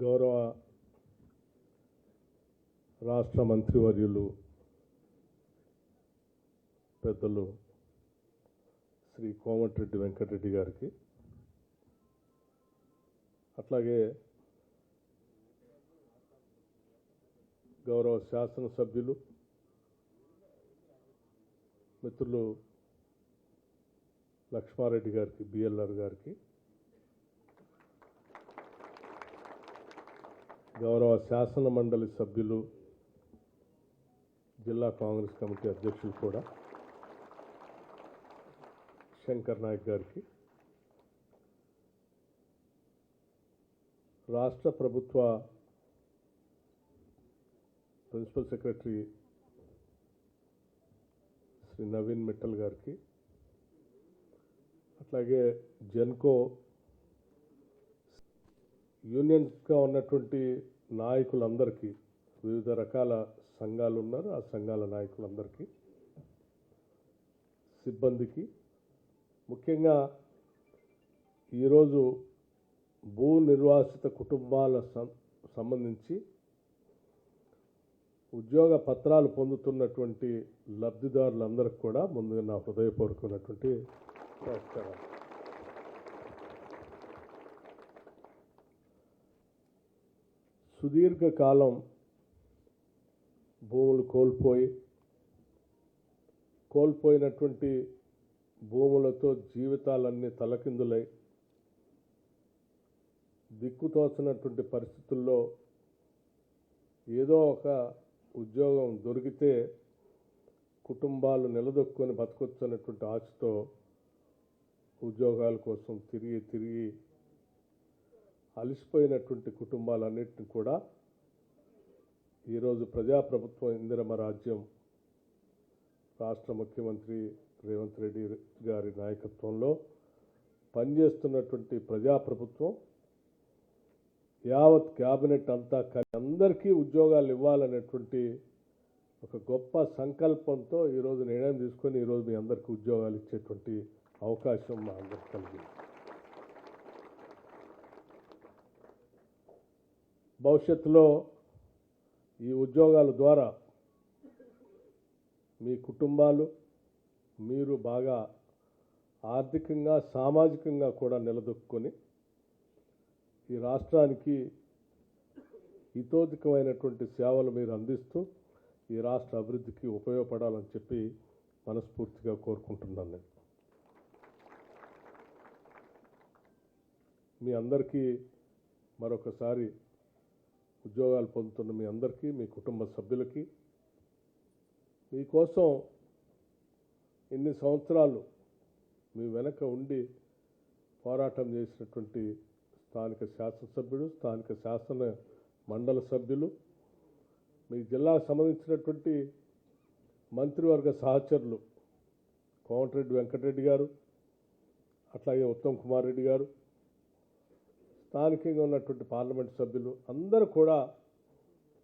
గౌరవ రాష్ట్ర మంత్రివర్యులు పెద్దలు శ్రీ కోమటిరెడ్డి వెంకటరెడ్డి గారికి, అట్లాగే గౌరవ శాసనసభ్యులు మిత్రులు లక్ష్మారెడ్డి గారికి, బిఎల్ఆర్ గారికి, గౌరవ శాసన మండలి సభ్యులు జిల్లా కాంగ్రెస్ కమిటీ అధ్యక్షులు కూడా శంకర్ నాయక్ గారికి, రాష్ట్ర ప్రభుత్వ ప్రిన్సిపల్ సెక్రటరీ శ్రీ నవీన్ మిట్టల్ గారికి, అట్లాగే జెన్కో యూనియన్స్గా ఉన్నటువంటి నాయకులందరికీ, వివిధ రకాల సంఘాలు ఉన్నారు, ఆ సంఘాల నాయకులందరికీ, సిబ్బందికి, ముఖ్యంగా ఈరోజు భూ నిర్వాసిత కుటుంబాల సంబంధించి ఉద్యోగ పత్రాలు పొందుతున్నటువంటి లబ్ధిదారులందరికీ కూడా ముందుగా నా హృదయపూర్వకమైనటువంటి నమస్కారాలు. సుదీర్ఘకాలం భూములు కోల్పోయినటువంటి భూములతో జీవితాలన్నీ తలకిందులై దిక్కుతోచనటువంటి పరిస్థితుల్లో ఏదో ఒక ఉద్యోగం దొరికితే కుటుంబాలు నిలదొక్కుని బతకొచ్చన్నటువంటి ఆశతో ఉద్యోగాల కోసం తిరిగి అలసిపోయినటువంటి కుటుంబాలన్నింటినీ కూడా ఈరోజు ప్రజాప్రభుత్వం ఇందిరమ్మ రాజ్యం రాష్ట్ర ముఖ్యమంత్రి రేవంత్ రెడ్డి గారి నాయకత్వంలో పనిచేస్తున్నటువంటి ప్రజాప్రభుత్వం యావత్ క్యాబినెట్ అంతా అందరికీ ఉద్యోగాలు ఇవ్వాలనేటువంటి ఒక గొప్ప సంకల్పంతో ఈరోజు నిర్ణయం తీసుకొని ఈరోజు మీ అందరికీ ఉద్యోగాలు ఇచ్చేటువంటి అవకాశం మా అందరికీ కలిగింది. భవిష్యత్తులో ఈ ఉద్యోగాల ద్వారా మీ కుటుంబాలు, మీరు బాగా ఆర్థికంగా సామాజికంగా కూడా నిలదొక్కుని ఈ రాష్ట్రానికి హితోధికమైనటువంటి సేవలు మీరు అందిస్తూ ఈ రాష్ట్ర అభివృద్ధికి ఉపయోగపడాలని చెప్పి మనస్ఫూర్తిగా కోరుకుంటున్నాను. నేను మీ అందరికీ మరొకసారి ఉద్యోగాలు పొందుతున్న మీ అందరికీ, మీ కుటుంబ సభ్యులకి, మీకోసం ఇన్ని సంవత్సరాలు మీ వెనక ఉండి పోరాటం చేసినటువంటి స్థానిక శాసనసభ్యులు, స్థానిక శాసన మండలి సభ్యులు, మీ జిల్లాకు సంబంధించినటువంటి మంత్రివర్గ సహచరులు కోమటిరెడ్డి వెంకటరెడ్డి గారు, అట్లాగే ఉత్తమ్ కుమార్ రెడ్డి గారు, స్థానికంగా ఉన్నటువంటి పార్లమెంట్ సభ్యులు అందరూ కూడా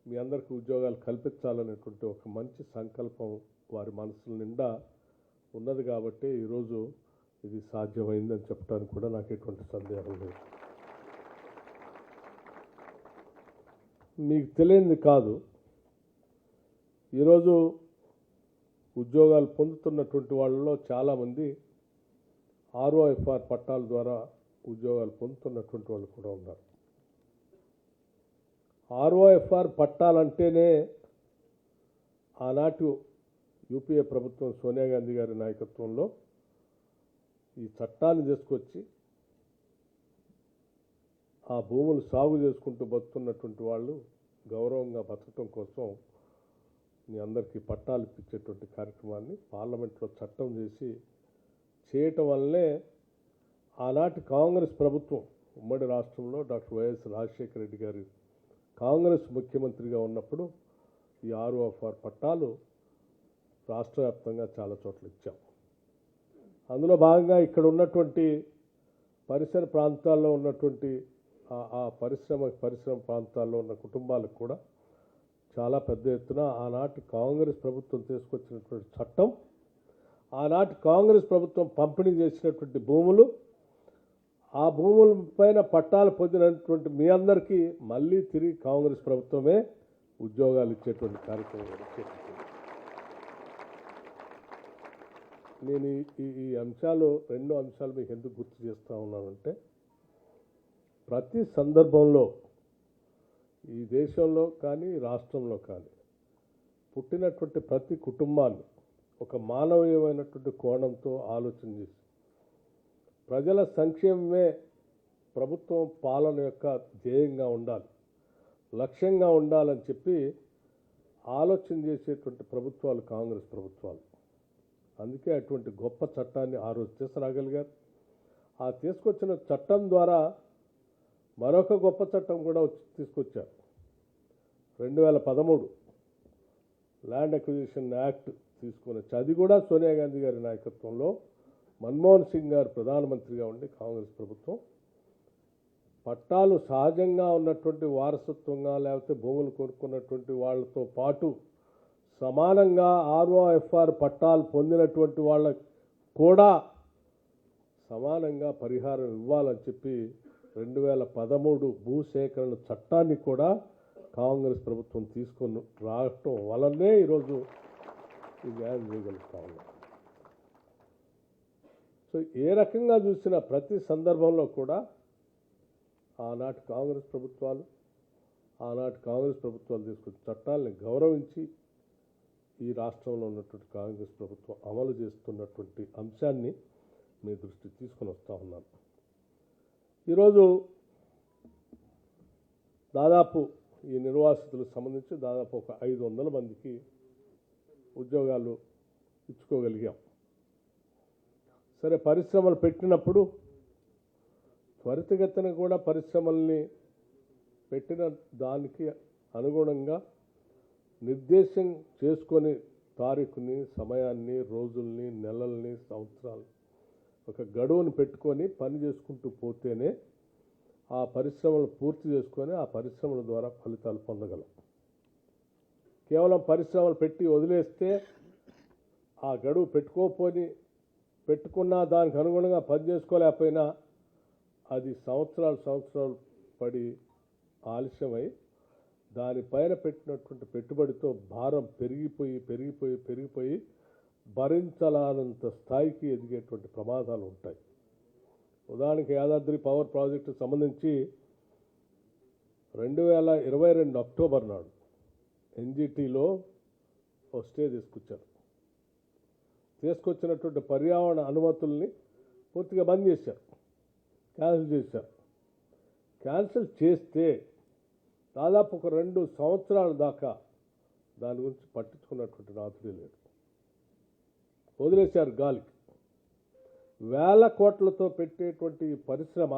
మీ అందరికీ ఉద్యోగాలు కల్పించాలనేటువంటి ఒక మంచి సంకల్పం వారి మనసుల నిండా ఉన్నది కాబట్టి ఈరోజు ఇది సాధ్యమైందని చెప్పడానికి కూడా నాకు ఎటువంటి సందేహం లేదు. మీకు తెలియంది కాదు, ఈరోజు ఉద్యోగాలు పొందుతున్నటువంటి వాళ్ళలో చాలామంది ఆర్ఓఎఫ్ఆర్ పట్టాల ద్వారా ఉద్యోగాలు పొందుతున్నటువంటి వాళ్ళు కూడా ఉన్నారు. ఆర్ఓఎఫ్ఆర్ పట్టాలంటేనే ఆనాటి యూపీఏ ప్రభుత్వం సోనియా గాంధీ గారి నాయకత్వంలో ఈ చట్టాన్ని తీసుకొచ్చి ఆ భూములు సాగు చేసుకుంటూ బతుకున్నటువంటి వాళ్ళు గౌరవంగా బతకటం కోసం మీ అందరికీ పట్టాలు ఇప్పించేటువంటి కార్యక్రమాన్ని పార్లమెంట్లో చట్టం చేసి చేయటం వల్లనే ఆనాటి కాంగ్రెస్ ప్రభుత్వం ఉమ్మడి రాష్ట్రంలో డాక్టర్ వైఎస్ రాజశేఖర రెడ్డి గారి కాంగ్రెస్ ముఖ్యమంత్రిగా ఉన్నప్పుడు ఈ ఆర్ఓఎఫ్ఆర్ పట్టాలు రాష్ట్ర వ్యాప్తంగా చాలా చోట్ల ఇచ్చాం. అందులో భాగంగా ఇక్కడ ఉన్నటువంటి పరిసర ప్రాంతాల్లో ఉన్నటువంటి ఆ పరిశ్రమ ప్రాంతాల్లో ఉన్న కుటుంబాలకు కూడా చాలా పెద్ద ఎత్తున ఆనాటి కాంగ్రెస్ ప్రభుత్వం తీసుకొచ్చినటువంటి చట్టం, ఆనాటి కాంగ్రెస్ ప్రభుత్వం పంపిణీ చేసినటువంటి భూములు ఆ భూముల పైన పట్టాలు పొందినటువంటి మీ అందరికీ మళ్ళీ తిరిగి కాంగ్రెస్ ప్రభుత్వమే ఉద్యోగాలు ఇచ్చేటువంటి కార్యక్రమం కూడా చేస్తుంది. నేను ఈ అంశాలు 2 అంశాలు మీకు ఎందుకు గుర్తు చేస్తూ ఉన్నానంటే, ప్రతి సందర్భంలో ఈ దేశంలో కానీ రాష్ట్రంలో కానీ పుట్టినటువంటి ప్రతి కుటుంబాన్ని ఒక మానవీయమైనటువంటి కోణంతో ఆలోచన చేసి ప్రజల సంక్షేమమే ప్రభుత్వం పాలన యొక్క ధ్యేయంగా ఉండాలి, లక్ష్యంగా ఉండాలని చెప్పి ఆలోచన చేసేటువంటి ప్రభుత్వాలు కాంగ్రెస్ ప్రభుత్వాలు. అందుకే అటువంటి గొప్ప చట్టాన్ని ఆ రోజు తీసుకురాగలిగారు. ఆ తీసుకొచ్చిన చట్టం ద్వారా మరొక గొప్ప చట్టం కూడా తీసుకొచ్చారు. 2013 ల్యాండ్ అక్విజిషన్ యాక్ట్ తీసుకుని వచ్చి, అది కూడా సోనియా గాంధీ గారి నాయకత్వంలో మన్మోహన్ సింగ్ గారు ప్రధానమంత్రిగా ఉండి కాంగ్రెస్ ప్రభుత్వం పట్టాలు సహజంగా ఉన్నటువంటి వారసత్వంగా లేకపోతే భూములు కొనుక్కున్నటువంటి వాళ్ళతో పాటు సమానంగా ROFR పట్టాలు పొందినటువంటి వాళ్ళకు కూడా సమానంగా పరిహారం ఇవ్వాలని చెప్పి 2013 భూసేకరణ చట్టాన్ని కూడా కాంగ్రెస్ ప్రభుత్వం తీసుకొని రావటం వల్లనే ఈరోజు ఈ న్యాయం చేయగలుగుతా ఉన్నాం. సో ఏ రకంగా చూసినా ప్రతి సందర్భంలో కూడా ఆనాటి కాంగ్రెస్ ప్రభుత్వాలు తీసుకున్న చట్టాలని గౌరవించి ఈ రాష్ట్రంలో ఉన్నటువంటి కాంగ్రెస్ ప్రభుత్వం అమలు చేస్తున్నటువంటి అంశాన్ని మీ దృష్టికి తీసుకొని వస్తూ ఉన్నాను. ఈరోజు దాదాపు ఈ నిర్వాసితులకు సంబంధించి దాదాపు ఒక 500 మందికి ఉద్యోగాలు ఇచ్చుకోగలిగాం. సరే, పరిశ్రమలు పెట్టినప్పుడు త్వరితగతిన కూడా పరిశ్రమల్ని పెట్టిన దానికి అనుగుణంగా నిర్దేశం చేసుకొని తారీఖుని, సమయాన్ని, రోజుల్ని, నెలల్ని, సంవత్సరాలు ఒక గడువును పెట్టుకొని పని చేసుకుంటూ పోతేనే ఆ పరిశ్రమలు పూర్తి చేసుకొని ఆ పరిశ్రమల ద్వారా ఫలితాలు పొందగలం. కేవలం పరిశ్రమలు పెట్టి వదిలేస్తే ఆ గడువు పెట్టుకున్నా దానికి అనుగుణంగా పని చేసుకోలేకపోయినా అది సంవత్సరాలు పడి ఆలస్యమై దానిపైన పెట్టినటువంటి పెట్టుబడితో భారం పెరిగిపోయి భరించలానంత స్థాయికి ఎదిగేటువంటి ప్రమాదాలు ఉంటాయి. ఉదాహరణకి యాదాద్రి పవర్ ప్రాజెక్టు సంబంధించి 2022 అక్టోబర్ నాడు NGTలో ఒక స్టే తీసుకొచ్చినటువంటి పర్యావరణ అనుమతుల్ని పూర్తిగా బంద్ చేశారు, క్యాన్సిల్ చేస్తే దాదాపు ఒక 2 సంవత్సరాల దాకా దాని గురించి పట్టించుకున్నటువంటి నాతుడే లేదు, వదిలేశారు గాలికి. వేల కోట్లతో పెట్టేటువంటి పరిశ్రమ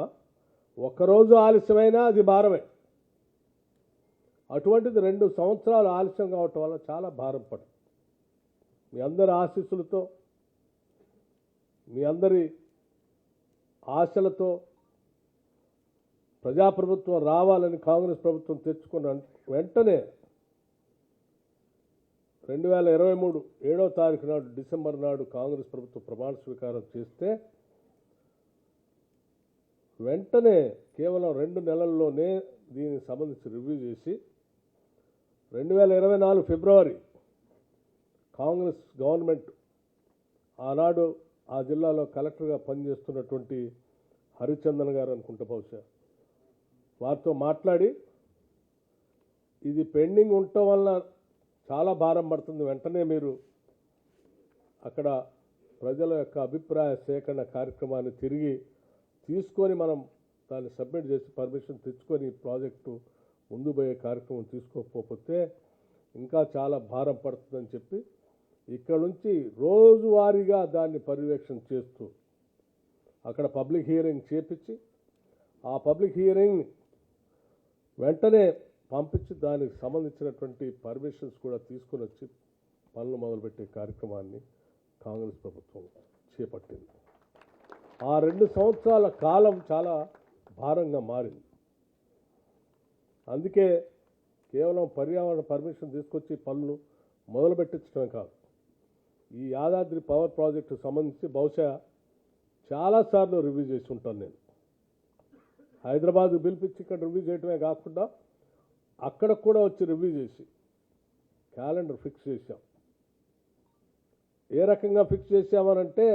ఒకరోజు ఆలస్యమైనా అది భారమే. అటువంటిది 2 సంవత్సరాలు ఆలస్యం కావటం వల్ల చాలా భారం పడుతుంది. మీ అందరి ఆశీస్సులతో, మీ అందరి ఆశలతో ప్రజాప్రభుత్వం రావాలని కాంగ్రెస్ ప్రభుత్వం తెచ్చుకున్న వెంటనే 2023 7వ తారీఖు నాడు డిసెంబర్ నాడు కాంగ్రెస్ ప్రభుత్వం ప్రమాణ స్వీకారం చేస్తే వెంటనే కేవలం 2 నెలల్లోనే దీనికి సంబంధించి రివ్యూ చేసి 2024 ఫిబ్రవరి కాంగ్రెస్ గవర్నమెంట్ ఆనాడు ఆ జిల్లాలో కలెక్టర్గా పనిచేస్తున్నటువంటి హరిచందన్ గారు అనుకుంటా బహుశా, వారితో మాట్లాడి ఇది పెండింగ్ ఉండటం వల్ల చాలా భారం పడుతుంది, వెంటనే మీరు అక్కడ ప్రజల యొక్క అభిప్రాయ సేకరణ కార్యక్రమాన్ని తిరిగి తీసుకొని మనం దాన్ని సబ్మిట్ చేసి పర్మిషన్ తెచ్చుకొని ప్రాజెక్టు ముందు పోయే కార్యక్రమం తీసుకోకపోతే ఇంకా చాలా భారం పడుతుందని చెప్పి ఇక్కడ నుంచి రోజువారీగా దాన్ని పర్యవేక్షణ చేస్తూ అక్కడ పబ్లిక్ హియరింగ్ చేపించి ఆ పబ్లిక్ హియరింగ్ వెంటనే పంపించి దానికి సంబంధించినటువంటి పర్మిషన్స్ కూడా తీసుకొని వచ్చి పనులు మొదలుపెట్టే కార్యక్రమాన్ని కాంగ్రెస్ ప్రభుత్వం చేపట్టింది. ఆ 2 సంవత్సరాల కాలం చాలా భారంగా మారింది. అందుకే కేవలం పర్యావరణ పర్మిషన్ తీసుకొచ్చి పనులు మొదలుపెట్టించడమే కాదు, ఈ యాదాద్రి పవర్ ప్రాజెక్టు సంబంధించి బహుశా చాలాసార్లు రివ్యూ చేసి ఉంటాను నేను. హైదరాబాద్ పిలిపించి ఇక్కడ రివ్యూ చేయడమే కాకుండా అక్కడ కూడా వచ్చి రివ్యూ చేసి క్యాలెండర్ ఫిక్స్ చేశాం. ఏ రకంగా ఫిక్స్ చేశామనంటే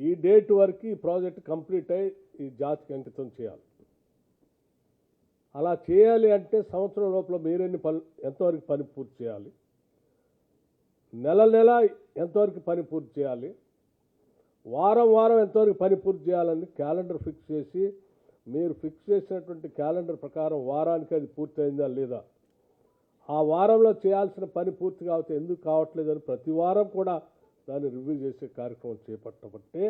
ఈ డేట్ వరకు ఈ ప్రాజెక్ట్ కంప్లీట్ అయ్యి ఈ జాతికి అంకితం చేయాలి. అలా చేయాలి అంటే సంవత్సరం లోపల ఎంతవరకు పని పూర్తి చేయాలి, నెల ఎంతవరకు పని పూర్తి చేయాలి, వారం ఎంతవరకు పని పూర్తి చేయాలని క్యాలెండర్ ఫిక్స్ చేసి మీరు ఫిక్స్ చేసినటువంటి క్యాలెండర్ ప్రకారం వారానికి అది పూర్తయిందా లేదా, ఆ వారంలో చేయాల్సిన పని పూర్తి కావచ్చు ఎందుకు కావట్లేదని ప్రతి వారం కూడా దాన్ని రివ్యూ చేసే కార్యక్రమం చేపట్టబట్టే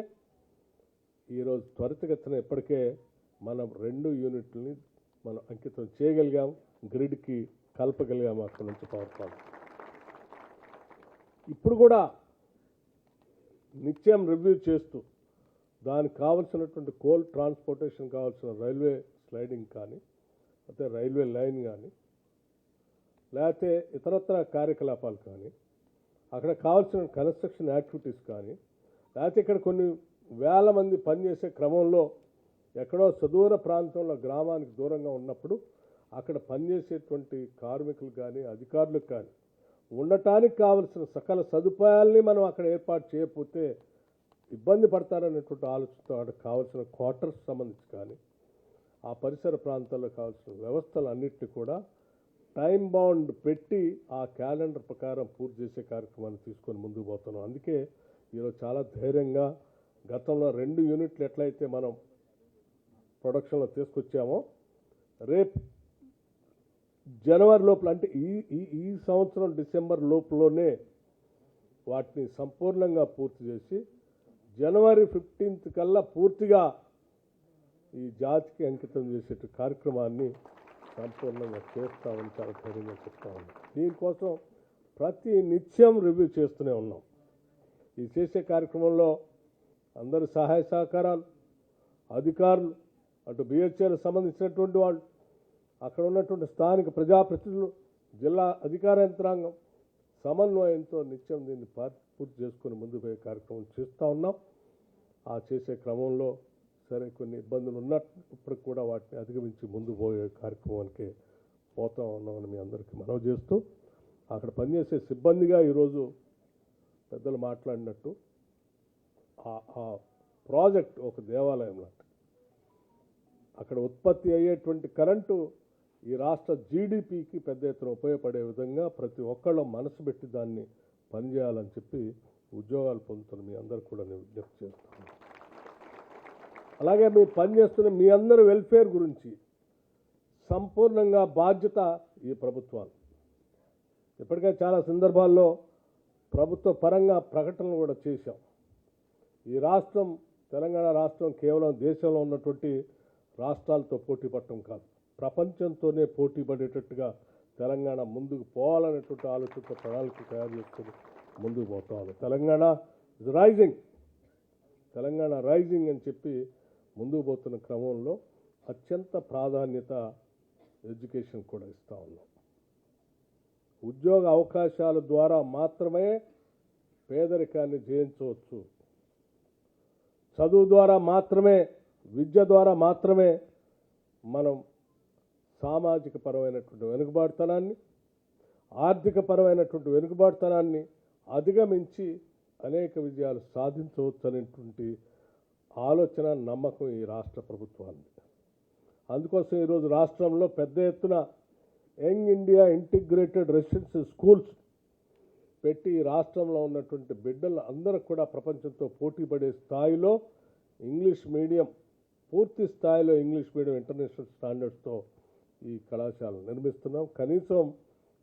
ఈరోజు త్వరితగతిన ఇప్పటికే మనం 2 యూనిట్లని మనం అంకితం చేయగలిగాం, గ్రిడ్కి కలపగలిగాం అక్కడి నుంచి పవర్ ప్లాంట్. ఇప్పుడు కూడా నిత్యం రివ్యూ చేస్తూ దానికి కావాల్సినటువంటి కోల్ ట్రాన్స్పోర్టేషన్ కావాల్సిన రైల్వే స్లైడింగ్ కానీ లేకపోతే రైల్వే లైన్ కానీ లేకపోతే ఇతరత్ర కార్యకలాపాలు కానీ అక్కడ కావాల్సిన కన్స్ట్రక్షన్ యాక్టివిటీస్ కానీ లేకపోతే ఇక్కడ కొన్ని వేల మంది పనిచేసే క్రమంలో ఎక్కడో సుదూర ప్రాంతంలో గ్రామానికి దూరంగా ఉన్నప్పుడు అక్కడ పనిచేసేటువంటి కార్మికులు కానీ అధికారులకు కానీ ఉండటానికి కావలసిన సకల సదుపాయాల్ని మనం అక్కడ ఏర్పాటు చేయకపోతే ఇబ్బంది పడతారనేటువంటి ఆలోచనతో అక్కడికి కావాల్సిన క్వార్టర్స్ సంబంధించి కానీ ఆ పరిసర ప్రాంతాల్లో కావాల్సిన వ్యవస్థలన్నింటినీ కూడా టైం బౌండ్ పెట్టి ఆ క్యాలెండర్ ప్రకారం పూర్తి చేసే కార్యక్రమాన్ని తీసుకొని ముందుకు పోతున్నాం. అందుకే ఈరోజు చాలా ధైర్యంగా గతంలో 2 యూనిట్లు ఎట్లయితే మనం ప్రొడక్షన్లో తీసుకొచ్చామో రేపు జనవరి లోపల అంటే ఈ సంవత్సరం డిసెంబర్ లోపలనే వాటిని సంపూర్ణంగా పూర్తి చేసి జనవరి 15th కల్లా పూర్తిగా ఈ జాతికి అంకితం చేసే కార్యక్రమాన్ని సంపూర్ణంగా చేస్తామని చాలా ధైర్యంగా చెప్తా ఉన్నాం. దీనికోసం ప్రతి నిత్యం రివ్యూ చేస్తూనే ఉన్నాం. ఈ చేసే కార్యక్రమంలో అందరి సహాయ సహకారాలు, అధికారులు, అటు బిహెచ్ఎల్ సంబంధించినటువంటి వాళ్ళు, అక్కడ ఉన్నటువంటి స్థానిక ప్రజాప్రతినిధులు, జిల్లా అధికార యంత్రాంగం సమన్వయంతో నిత్యం దీన్ని పూర్తి చేసుకుని ముందుకు పోయే కార్యక్రమం చేస్తూ ఉన్నాం. ఆ చేసే క్రమంలో సరే కొన్ని ఇబ్బందులు ఉన్నప్పుడు కూడా వాటిని అధిగమించి ముందుకు పోయే కార్యక్రమానికి పోతా ఉన్నామని మీ అందరికీ మనవి చేస్తూ అక్కడ పనిచేసే సిబ్బందిగా ఈరోజు పెద్దలు మాట్లాడినట్టు ఆ ప్రాజెక్ట్ ఒక దేవాలయం లాంటి అక్కడ ఉత్పత్తి అయ్యేటువంటి కరెంటు ఈ రాష్ట్ర జీడిపికి పెద్ద ఎత్తున ఉపయోగపడే విధంగా ప్రతి ఒక్కళ్ళ మనసు పెట్టి దాన్ని పనిచేయాలని చెప్పి ఉద్యోగాలు పొందుతున్న మీ అందరూ కూడా నేను విజ్ఞప్తి చేస్తాను. అలాగే మీరు పనిచేస్తున్న మీ అందరి వెల్ఫేర్ గురించి సంపూర్ణంగా బాధ్యత ఈ ప్రభుత్వాలు. ఇప్పటికే చాలా సందర్భాల్లో ప్రభుత్వ పరంగా ప్రకటనలు కూడా చేశాం. ఈ రాష్ట్రం తెలంగాణ రాష్ట్రం కేవలం దేశంలో ఉన్నటువంటి రాష్ట్రాలతో పోటీ పడటం కాదు, ప్రపంచంతోనే పోటీ పడేటట్టుగా తెలంగాణ ముందుకు పోవాలనేటువంటి ఆలోచనతో ప్రణాళిక తయారు చేసుకుని ముందుకు పోతాం. Telangana is rising, Telangana rising అని చెప్పి ముందుకు పోతున్న క్రమంలో అత్యంత ప్రాధాన్యత ఎడ్యుకేషన్ కూడా ఇస్తూ ఉన్నాం. ఉద్యోగ అవకాశాల ద్వారా మాత్రమే పేదరికాన్ని జయించవచ్చు, చదువు ద్వారా మాత్రమే, విద్య ద్వారా మాత్రమే మనం సామాజిక పరమైనటువంటి వెనుకబాటుతనాన్ని, ఆర్థిక పరమైనటువంటి వెనుకబాటుతనాన్ని అధిగమించి అనేక విజయాలు సాధించవచ్చు అనేటువంటి ఆలోచన, నమ్మకం ఈ రాష్ట్ర ప్రభుత్వాన్ని. అందుకోసం ఈరోజు రాష్ట్రంలో పెద్ద ఎత్తున young India integrated residential schools పెట్టి రాష్ట్రంలో ఉన్నటువంటి బిడ్డలు అందరూ కూడా ప్రపంచంతో పోటీ పడే స్థాయిలో ఇంగ్లీష్ మీడియం, పూర్తి స్థాయిలో ఇంగ్లీష్ మీడియం ఇంటర్నేషనల్ స్టాండర్డ్స్తో ఈ కళాశాలను నిర్మిస్తున్నాం. కనీసం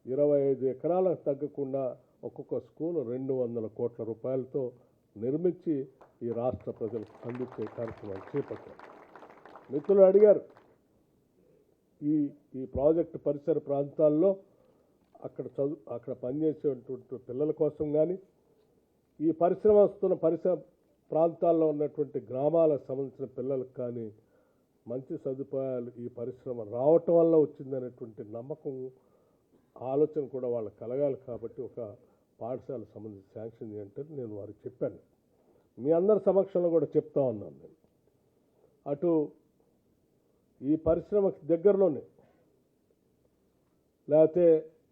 25 ఎకరాలకు తగ్గకుండా ఒక్కొక్క స్కూలు 200 కోట్ల రూపాయలతో నిర్మించి ఈ రాష్ట్ర ప్రజలకు అందించే కార్యక్రమాలు చేపట్టారు. మిత్రులు అడిగారు, ఈ ప్రాజెక్టు పరిసర ప్రాంతాల్లో అక్కడ పనిచేసేటువంటి పిల్లల కోసం కానీ, ఈ పరిశ్రమ వస్తున్న పరిసర ప్రాంతాల్లో ఉన్నటువంటి గ్రామాలకు సంబంధించిన పిల్లలకు కానీ మంచి సదుపాయాలు ఈ పరిశ్రమ రావటం వల్ల వచ్చిందనేటువంటి నమ్మకం, ఆలోచన కూడా వాళ్ళకి కలగాలి. కాబట్టి ఒక పాఠశాల సంబంధించి శాంక్షన్ చేయంటే నేను వారికి చెప్పాను. మీ అందరి సమక్షంలో కూడా చెప్తా ఉన్నాను నేను. అటు ఈ పరిశ్రమకి దగ్గరలోనే లేకపోతే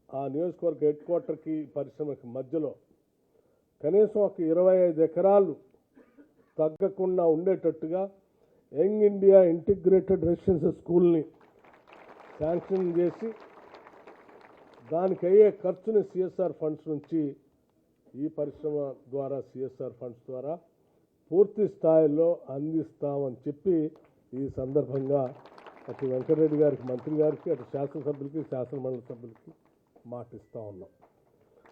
ఆ నియోజకవర్గ హెడ్ క్వార్టర్కి పరిశ్రమకి మధ్యలో కనీసం ఒక 25 ఎకరాలు తగ్గకుండా ఉండేటట్టుగా యంగ్ ఇండియా ఇంటిగ్రేటెడ్ రెసిడెన్షియల్ స్కూల్ని శాంక్షన్ చేసి దానికి అయ్యే ఖర్చుని సిఎస్ఆర్ ఫండ్స్ నుంచి ఈ పరిశ్రమ ద్వారా సిఎస్ఆర్ ఫండ్స్ ద్వారా పూర్తి స్థాయిలో అందిస్తామని చెప్పి ఈ సందర్భంగా అటు వెంకటరెడ్డి గారికి మంత్రి గారికి అటు శాసనసభ్యులకి శాసనమండలి సభ్యులకి మాటిస్తూ ఉన్నాం.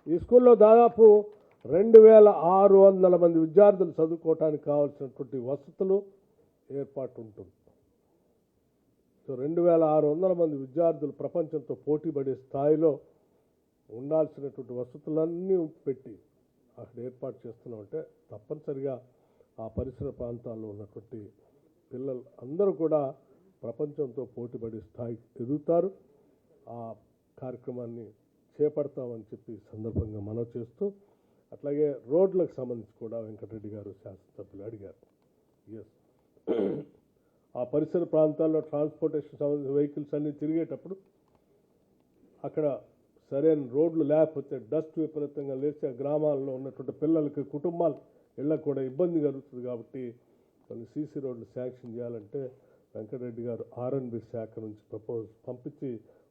ఈ స్కూల్లో దాదాపు 2600 మంది విద్యార్థులు చదువుకోవటానికి కావాల్సినటువంటి వసతులు ఏర్పాటు ఉంటుంది. సో 2600 మంది విద్యార్థులు ప్రపంచంతో పోటీపడే స్థాయిలో ఉండాల్సినటువంటి వసతులన్నీ పెట్టి అక్కడ ఏర్పాటు చేస్తున్నామంటే తప్పనిసరిగా ఆ పరిసర ప్రాంతాల్లో ఉన్నటువంటి పిల్లలు అందరూ కూడా ప్రపంచంతో పోటీపడే స్థాయికి ఎదుగుతారు. ఆ కార్యక్రమాన్ని చేపడతామని చెప్పి సందర్భంగా మనవి చేస్తూ, అట్లాగే రోడ్లకు సంబంధించి కూడా వెంకటరెడ్డి గారు శాసనసభ్యులు అడిగారు. ఎస్, ఆ పరిసర ప్రాంతాల్లో ట్రాన్స్పోర్టేషన్ సంబంధించిన వెహికల్స్ అన్నీ తిరిగేటప్పుడు అక్కడ సరైన రోడ్లు లేకపోతే డస్ట్ విపరీతంగా లేచి ఆ గ్రామాల్లో ఉన్నటువంటి పిల్లలకి కుటుంబాలు ఇళ్ళకు కూడా ఇబ్బంది కలుగుతుంది. కాబట్టి కొన్ని సీసీ రోడ్లు శాంక్షన్ చేయాలంటే వెంకటరెడ్డి గారు ఆర్ఎన్బి శాఖ నుంచి ప్రపోజ్ పంపించి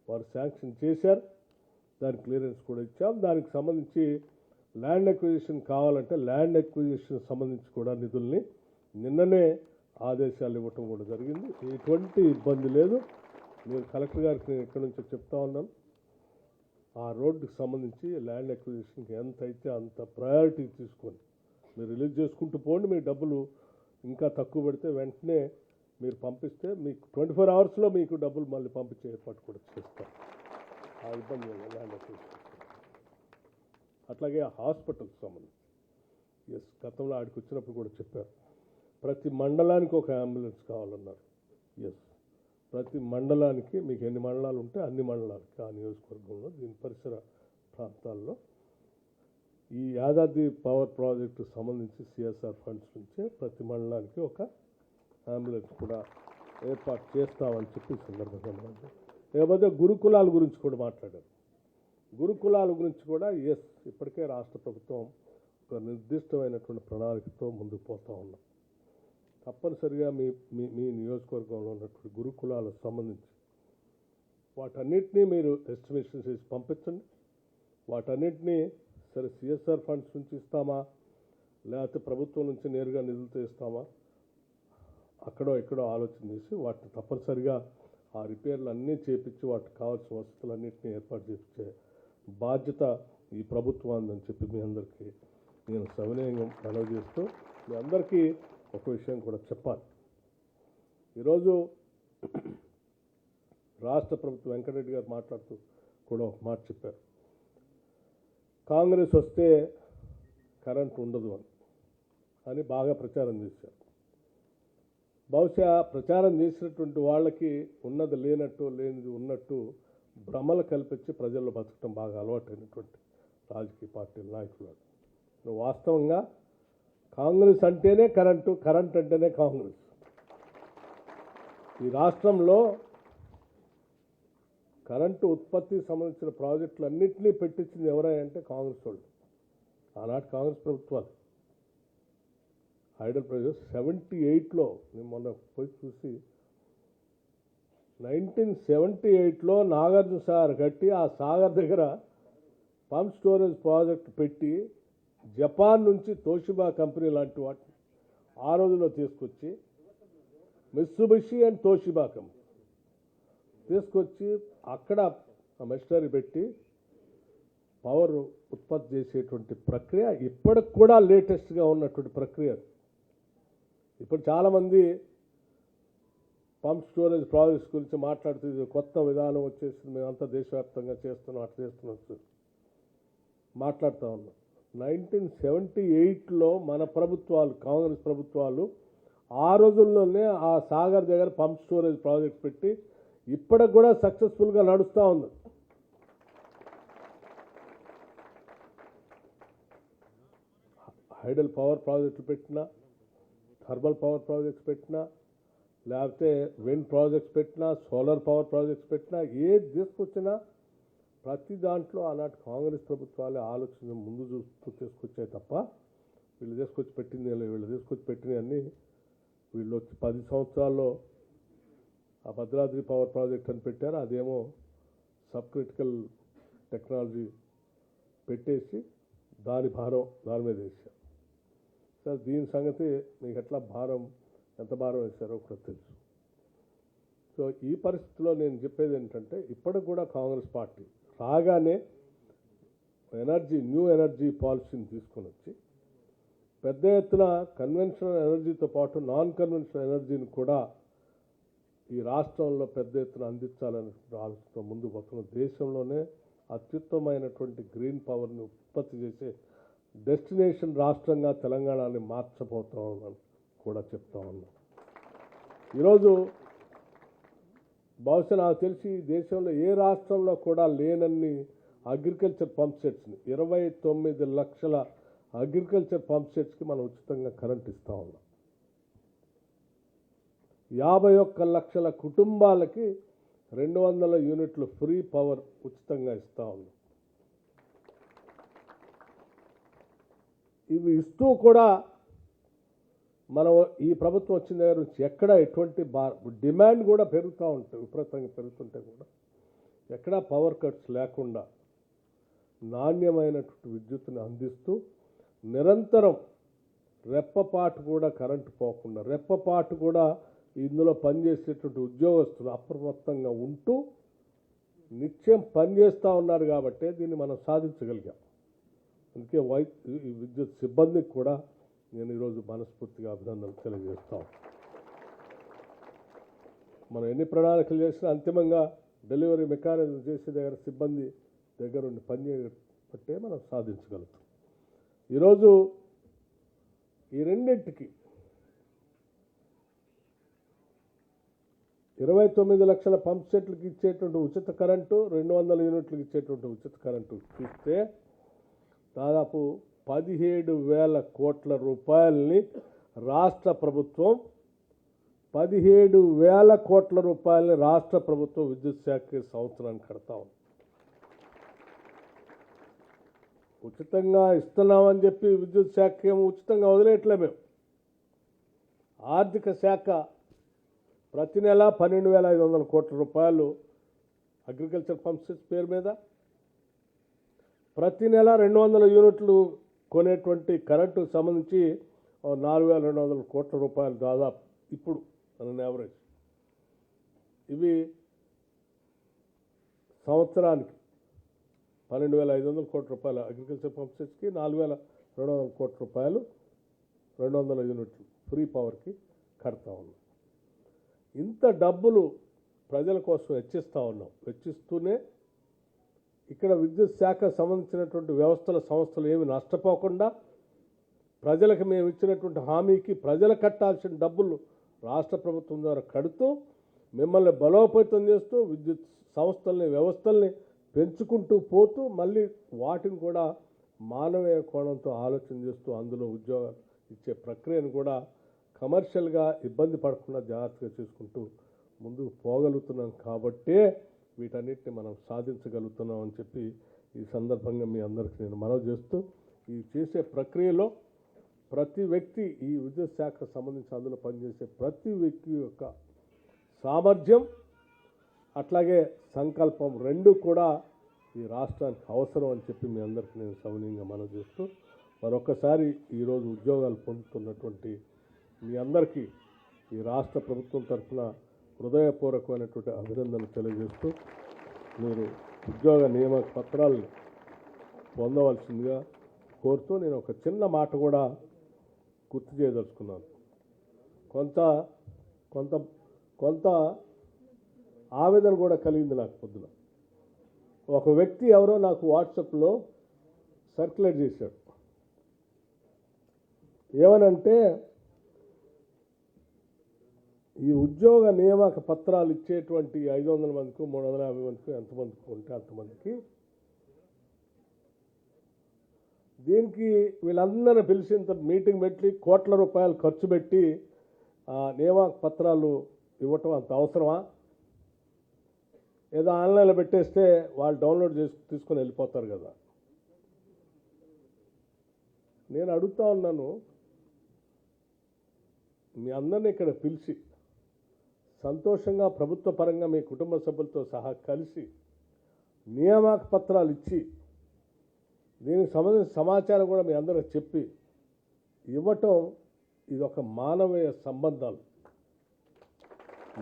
వారు శాంక్షన్ చేశారు. దానికి క్లియరెన్స్ కూడా ఇచ్చాం. దానికి సంబంధించి ల్యాండ్ అక్విజిషన్ కావాలంటే ల్యాండ్ అక్విజిషన్ సంబంధించి కూడా నిధుల్ని నిన్ననే ఆదేశాలు ఇవ్వటం కూడా జరిగింది. ఎటువంటి ఇబ్బంది లేదు. నేను కలెక్టర్ గారికి నేను ఎక్కడి నుంచో చెప్తా ఉన్నాను. ఆ రోడ్డుకి సంబంధించి ల్యాండ్ అక్విజిషన్కి ఎంత అయితే అంత ప్రయారిటీ తీసుకొని మీరు రిలీజ్ చేసుకుంటూ పోండి. మీ డబ్బులు ఇంకా తక్కువ పడితే వెంటనే మీరు పంపిస్తే మీకు 24 అవర్స్లో మీకు డబ్బులు మళ్ళీ పంపించే ఏర్పాటు కూడా చేస్తాం. ఆ ఇబ్బంది ల్యాండ్ అక్విజిషన్. అట్లాగే హాస్పిటల్కి సంబంధించి ఎస్, గతంలో ఆడికి వచ్చినప్పుడు కూడా చెప్పారు, ప్రతి మండలానికి ఒక అంబులెన్స్ కావాలన్నారు. ఎస్, ప్రతి మండలానికి మీకు ఎన్ని మండలాలు ఉంటే అన్ని మండలాలకి ఆ నియోజకవర్గంలో దీని పరిసర ప్రాంతాల్లో ఈ యాదాద్రి పవర్ ప్రాజెక్టు సంబంధించి సిఎస్ఆర్ ఫండ్స్ నుంచే ప్రతి మండలానికి ఒక అంబులెన్స్ కూడా ఏర్పాటు చేస్తామని చెప్పి సందర్భంగా. లేకపోతే గురుకులాల గురించి కూడా మాట్లాడారు. గురుకులాల గురించి కూడా ఎస్, ఇప్పటికే రాష్ట్ర ప్రభుత్వం ఒక నిర్దిష్టమైనటువంటి ప్రణాళికతో ముందుకు పోతూ ఉన్నాం. తప్పనిసరిగా మీ మీ మీ నియోజకవర్గంలో ఉన్నటువంటి గురుకులాలకు సంబంధించి వాటన్నిటినీ మీరు ఎస్టిమేషన్ చేసి పంపించండి. వాటన్నిటినీ సరే సిఎస్ఆర్ ఫండ్స్ నుంచి ఇస్తామా లేకపోతే ప్రభుత్వం నుంచి నేరుగా నిధులతో ఇస్తామా అక్కడో ఎక్కడో ఆలోచన చేసి వాటిని తప్పనిసరిగా ఆ రిపేర్లు అన్నీ చేపించి వాటికి కావాల్సిన వసతులన్నింటినీ ఏర్పాటు చేయించే బాధ్యత ఈ ప్రభుత్వాన్ని చెప్పి మీ అందరికీ నేను సవినయంగా మనవి చేస్తూ, మీ అందరికీ ఒక విషయం కూడా చెప్పాలి. ఈరోజు రాష్ట్ర ప్రభుత్వం వెంకటరెడ్డి గారు మాట్లాడుతూ కూడా ఒక మాట చెప్పారు, కాంగ్రెస్ వస్తే కరెంట్ ఉండదు అని బాగా ప్రచారం చేశారు. బహుశా ప్రచారం చేసినటువంటి వాళ్ళకి ఉన్నది లేనట్టు లేనిది ఉన్నట్టు భ్రమలు కల్పించి ప్రజల్లో బతకడం బాగా అలవాటైనటువంటి రాజకీయ పార్టీల నాయకులు. వాస్తవంగా కాంగ్రెస్ అంటేనే కరెంటు, కరెంట్ అంటేనే కాంగ్రెస్. ఈ రాష్ట్రంలో కరెంటు ఉత్పత్తికి సంబంధించిన ప్రాజెక్టులన్నింటినీ పెట్టించింది ఎవరంటే కాంగ్రెస్ వాళ్ళు. ఆనాటి కాంగ్రెస్ ప్రభుత్వాలు. హైడల్ ప్రైజెస్ 78లో నేను మొన్న పోయి చూసి 1978లో నాగార్జున సాగర్ కట్టి ఆ సాగర్ దగ్గర పంప్ స్టోరేజ్ ప్రాజెక్ట్ పెట్టి జపాన్ నుంచి తోషిబా కంపెనీ లాంటి వాటిని ఆ రోజుల్లో తీసుకొచ్చి మిత్సుబిషి అండ్ తోషిబా కంపెనీ తీసుకొచ్చి అక్కడ మెషినరీ పెట్టి పవర్ ఉత్పత్తి చేసేటువంటి ప్రక్రియ ఇప్పటికి కూడా లేటెస్ట్గా ఉన్నటువంటి ప్రక్రియ. ఇప్పుడు చాలామంది పంప్ స్టోరేజ్ ప్రాజెక్ట్స్ గురించి మాట్లాడుతూ కొత్త విధానం వచ్చేసింది, మేమంతా దేశవ్యాప్తంగా చేస్తున్నాం అట్లా చేస్తున్నాం మాట్లాడుతూ ఉన్నాం. 1978లో మన ప్రభుత్వాలు కాంగ్రెస్ ప్రభుత్వాలు ఆ రోజుల్లోనే ఆ సాగర్ దగ్గర పంప్ స్టోరేజ్ ప్రాజెక్ట్ పెట్టి ఇప్పటికి కూడా సక్సెస్ఫుల్గా నడుస్తూ ఉంది. హైడల్ పవర్ ప్రాజెక్టులు పెట్టినా, థర్మల్ పవర్ ప్రాజెక్ట్స్ పెట్టినా, లేకపోతే విండ్ ప్రాజెక్ట్స్ పెట్టినా, సోలార్ పవర్ ప్రాజెక్ట్స్ పెట్టినా, ఏది తీసుకొచ్చినా ప్రతి దాంట్లో ఆనాటి కాంగ్రెస్ ప్రభుత్వాలే ఆలోచన ముందు చూస్తూ తీసుకొచ్చాయి తప్ప వీళ్ళు తీసుకొచ్చి పెట్టింది వీళ్ళు తీసుకొచ్చి పెట్టినవన్నీ వీళ్ళు వచ్చి 10 సంవత్సరాల్లో ఆ భద్రాద్రి పవర్ ప్రాజెక్ట్ అని పెట్టారు. అదేమో సబ్ క్రిటికల్ టెక్నాలజీ పెట్టేసి దాని భారం దాని మీద వేశారు. సార్ దీని సంగతి మీకు ఎట్లా భారం ఎంత భారం వేశారో కూడా తెలుసు. సో ఈ పరిస్థితిలో నేను చెప్పేది ఏంటంటే ఇప్పటికి కూడా కాంగ్రెస్ పార్టీ రాగానే న్యూ ఎనర్జీ పాలసీని తీసుకొని వచ్చి పెద్ద ఎత్తున కన్వెన్షనల్ ఎనర్జీతో పాటు నాన్ కన్వెన్షనల్ ఎనర్జీని కూడా ఈ రాష్ట్రంలో పెద్ద ఎత్తున అందించాలని ఆలోచనతో ముందు పోతున్న దేశంలోనే అత్యుత్తమైనటువంటి గ్రీన్ పవర్ని ఉత్పత్తి చేసే డెస్టినేషన్ రాష్ట్రంగా తెలంగాణని మార్చబోతామని కూడా చెప్తా ఉన్నాం. ఈరోజు బహుశా నాకు తెలిసి దేశంలో ఏ రాష్ట్రంలో కూడా లేనన్ని అగ్రికల్చర్ పంప్ సెట్స్ని 29 లక్షల అగ్రికల్చర్ పంప్ సెట్స్కి మనం ఉచితంగా కరెంట్ ఇస్తూ ఉన్నాం. 51 లక్షల కుటుంబాలకి 200 యూనిట్లు ఫ్రీ పవర్ ఉచితంగా ఇస్తూ ఉన్నాం. ఇవి ఇస్తూ కూడా మనం ఈ ప్రభుత్వం వచ్చిన దగ్గర నుంచి ఎక్కడ ఎటువంటి డిమాండ్ కూడా పెరుగుతూ ఉంటాయి, విపరీతంగా పెరుగుతుంటే కూడా ఎక్కడా పవర్ కట్స్ లేకుండా నాణ్యమైనటువంటి విద్యుత్తుని అందిస్తూ నిరంతరం రెప్పపాటు కూడా కరెంటు పోకుండా రెప్పపాటు కూడా ఇందులో పనిచేసేటువంటి ఉద్యోగస్తులు అప్రమత్తంగా ఉంటూ నిత్యం పనిచేస్తూ ఉన్నారు కాబట్టి దీన్ని మనం సాధించగలిగాం. అందుకే విద్యుత్ సిబ్బందికి కూడా నేను ఈరోజు మనస్ఫూర్తిగా అభినందనలు తెలియజేస్తాం. మనం ఎన్ని ప్రణాళికలు చేసినా అంతిమంగా డెలివరీ మెకానిజం చేసే దగ్గర సిబ్బంది దగ్గర ఉండి పనిచేయబట్టే మనం సాధించగలుగుతాం. ఈరోజు ఈ రెండింటికి 29 లక్షల పంప్ సెట్లకు ఇచ్చేటువంటి ఉచిత కరెంటు, 200 యూనిట్లకు ఇచ్చేటువంటి ఉచిత కరెంటు ఇస్తే దాదాపు 17,000 కోట్ల రూపాయలని రాష్ట్ర ప్రభుత్వం 17,000 కోట్ల రూపాయలని రాష్ట్ర ప్రభుత్వం విద్యుత్ శాఖకి సంవత్సరానికి కడతా ఉంది. ఉచితంగా ఇస్తున్నామని చెప్పి విద్యుత్ శాఖకి ఏమో ఉచితంగా వదిలేయట్లే మేము. ఆర్థిక శాఖ ప్రతి నెల 12,500 కోట్ల రూపాయలు అగ్రికల్చర్ పంప్ సెట్స్ పేరు మీద, ప్రతి నెల 200 యూనిట్లు కొనేటువంటి కరెంటుకు సంబంధించి 4,200 కోట్ల రూపాయలు దాదాపు ఇప్పుడు మన యావరేజ్. ఇవి సంవత్సరానికి 12,500 కోట్ల రూపాయలు అగ్రికల్చర్ పంప్ సెట్స్కి, 4,200 కోట్ల రూపాయలు 200 యూనిట్లు ఫ్రీ పవర్కి కడతా ఉన్నాం. ఇంత డబ్బులు ప్రజల కోసం వెచ్చిస్తూ ఉన్నాం. వెచ్చిస్తూనే ఇక్కడ విద్యుత్ శాఖకు సంబంధించినటువంటి సంస్థలు ఏమి నష్టపోకుండా ప్రజలకు మేము ఇచ్చినటువంటి హామీకి ప్రజలు కట్టాల్సిన డబ్బులు రాష్ట్ర ప్రభుత్వం ద్వారా కడుతూ మిమ్మల్ని బలోపేతం చేస్తూ విద్యుత్ సంస్థల్ని వ్యవస్థల్ని పెంచుకుంటూ పోతూ మళ్ళీ వాటిని కూడా మానవీయ కోణంతో ఆలోచన చేస్తూ అందులో ఉద్యోగాలు ఇచ్చే ప్రక్రియను కూడా కమర్షియల్గా ఇబ్బంది పడకుండా జాగ్రత్తగా చేసుకుంటూ ముందుకు పోగలుగుతున్నాం కాబట్టే వీటన్నిటిని మనం సాధించగలుగుతున్నాం అని చెప్పి ఈ సందర్భంగా మీ అందరికీ నేను మనవి చేస్తూ ఈ చేసే ప్రక్రియలో ప్రతి వ్యక్తి ఈ విద్యుత్ శాఖకు సంబంధించి అందులో పనిచేసే ప్రతి వ్యక్తి యొక్క సామర్థ్యం అట్లాగే సంకల్పం రెండు కూడా ఈ రాష్ట్రానికి అవసరం అని చెప్పి మీ అందరికీ నేను సవినయంగా మనవి చేస్తూ మరొకసారి ఈరోజు ఉద్యోగాలు పొందుతున్నటువంటి మీ అందరికీ ఈ రాష్ట్ర ప్రభుత్వం తరఫున హృదయపూర్వకమైనటువంటి అభినందనలు తెలియజేస్తూ మీరు ఉద్యోగ నియామక పత్రాలను పొందవలసిందిగా కోరుతూ నేను ఒక చిన్న మాట కూడా గుర్తు చేయదలుచుకున్నాను. కొంత ఆవేదన కూడా కలిగింది నాకు పొద్దున. ఒక వ్యక్తి ఎవరో నాకు వాట్సాప్లో సర్క్యులేట్ చేశాడు. ఏమనంటే ఈ ఉద్యోగ నియామక పత్రాలు ఇచ్చేటువంటి 500 మందికి 350 మందికి ఎంతమందికి ఉంటే అంతమందికి దీనికి వీళ్ళందరినీ పిలిచి మీటింగ్ పెట్టి కోట్ల రూపాయలు ఖర్చు పెట్టి నియామక పత్రాలు ఇవ్వటం అంత అవసరమా? ఏదో ఆన్లైన్లో పెట్టేస్తే వాళ్ళు డౌన్లోడ్ చేసి తీసుకొని వెళ్ళిపోతారు కదా. నేను అడుగుతా ఉన్నాను, మీ అందరినీ ఇక్కడ పిలిచి సంతోషంగా ప్రభుత్వ పరంగా మీ కుటుంబ సభ్యులతో సహా కలిసి నియామక పత్రాలు ఇచ్చి దీనికి సంబంధించిన సమాచారం కూడా మీ అందరికి చెప్పి ఇవ్వటం, ఇది ఒక మానవీయ సంబంధాలు,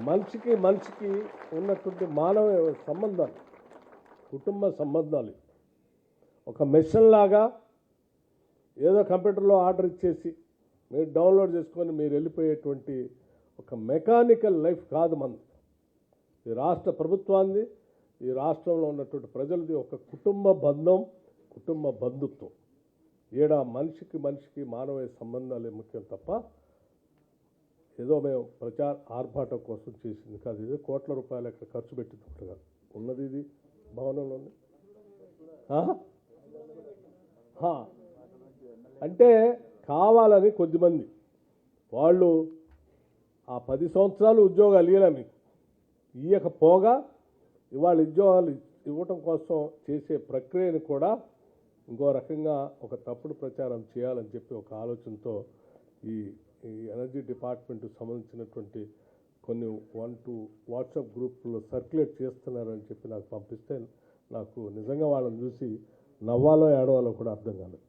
మనిషికి మనిషికి ఉన్నటువంటి మానవీయ సంబంధాలు, కుటుంబ సంబంధాలు. ఒక మెషిన్ లాగా ఏదో కంప్యూటర్లో ఆర్డర్ ఇచ్చేసి మీరు డౌన్లోడ్ చేసుకొని మీరు వెళ్ళిపోయేటువంటి ఒక మెకానికల్ లైఫ్ కాదు మనది. ఈ రాష్ట్ర ప్రభుత్వాన్ని, ఈ రాష్ట్రంలో ఉన్నటువంటి ప్రజలది ఒక కుటుంబ బంధం, కుటుంబ బంధుత్వం. ఈడ మనిషికి మనిషికి మానవీయ సంబంధాలే ముఖ్యం తప్ప ఏదో మేము ప్రచార ఆర్భాటం కోసం చేసింది కాదు. ఇది కోట్ల రూపాయలు ఎక్కడ ఖర్చు పెట్టింది ఒకటి కాదు. ఉన్నది ఇది భవనంలో ఉంది. అంటే కావాలని కొద్దిమంది వాళ్ళు ఆ 10 సంవత్సరాలు ఉద్యోగాలు ఇవ్వలే మీకు, ఇవ్వకపోగా ఇవాళ ఉద్యోగాలు ఇవ్వటం కోసం చేసే ప్రక్రియను కూడా ఇంకో రకంగా ఒక తప్పుడు ప్రచారం చేయాలని చెప్పి ఒక ఆలోచనతో ఈ ఎనర్జీ డిపార్ట్మెంట్కి సంబంధించినటువంటి కొన్ని 1-2 వాట్సాప్ గ్రూపుల్లో సర్క్యులేట్ చేస్తున్నారని చెప్పి నాకు పంపిస్తే నాకు నిజంగా వాళ్ళని చూసి నవ్వాలో ఏడవాలో కూడా అర్థం కాలేదు.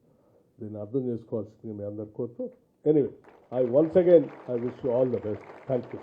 దీన్ని అర్థం చేసుకోవాల్సింది మీ అందరి కోరుతూ. Anyway, once again I wish you all the best. Thank you.